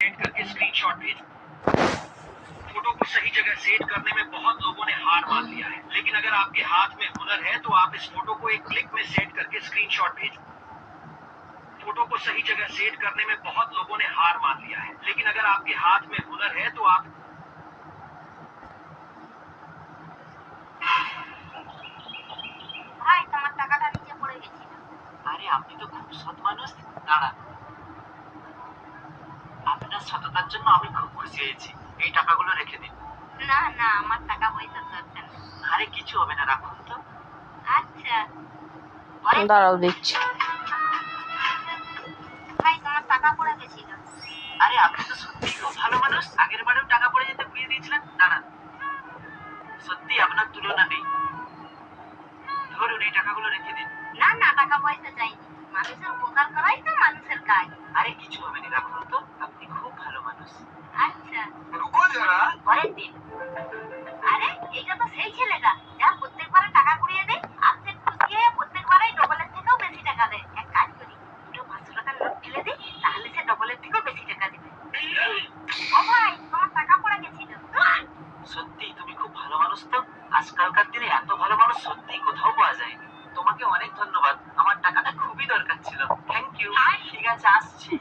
Set करके screenshot भेज। Photo को सही जगह सेट करने में बहुत लोगों ने हार मान लिया है, लेकिन अगर आपके हाथ में हुनर है तो आप इस फोटो को एक क्लिक में सेट करके स्क्रीनशॉट भेज। फोटो को सही जगह सेट करने में बहुत लोगों ने हार मान लिया है, लेकिन अगर आपके हाथ में हुनर है तो आप ভাই তোমার টাকাটা নিচে পড়ে গেছিল। আরে আপনি তো খুব সৎ মানুষ। দাঁড়ান, আপনার সততার জন্য আমি খুব খুশি হয়েছি। এই টাকাগুলো রেখে দিন। না না, আমার টাকা পয়সা দরকার নেই। আরে কিছু হবে না, রাখুন তো। আচ্ছা দাঁড়াও দিচ্ছি। ভাই তোমার টাকা পড়ে গেছিল। আরে আপনি তো সত্যিই খুব ভালো মানুষ। আগের বারেও টাকা পড়ে যেতে ঘুরিয়ে দিয়েছিলেন। দাঁড়ান, সত্যি আপনার তুলনা নেই। ধরুন, এই টাকাগুলো রেখে দিন। না না, টাকা পয়সা চাইনি, মানুষের উপকার করাই তো মানুষের কাজ। আরে কিছু হবে না, রাখুন তো। আপনি খুব ভালো মানুষ। আচ্ছা रुको जरा। পরের দিন। আরে এইটা তো সেই ছেলেটা যা প্রত্যেকবারে টাকা কুড়িয়ে দেয়, আজকে খুশি হয়ে প্রত্যেকবারেই ডবলের থেকেও বেশি টাকা দেয়। এক কাজ করি, দুটো 500 টাকার নোট ঢেলে দিই, তাহলে সে ডবলের থেকেও বেশি টাকা দেবে। ও ভাই তোমার টাকা পড়ে গেছিল। সত্যি তুমি খুব ভালো মানুষ তো। আজকালকার দিনে এত ভালো মানুষ সত্যিই কোথাও পাওয়া যায় না। তোমাকে অনেক ধন্যবাদ। আমার টাকাটা খুবই দরকার ছিল। Thank you. ঠিক আছে, আসছি।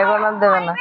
এখন আর দেবে না।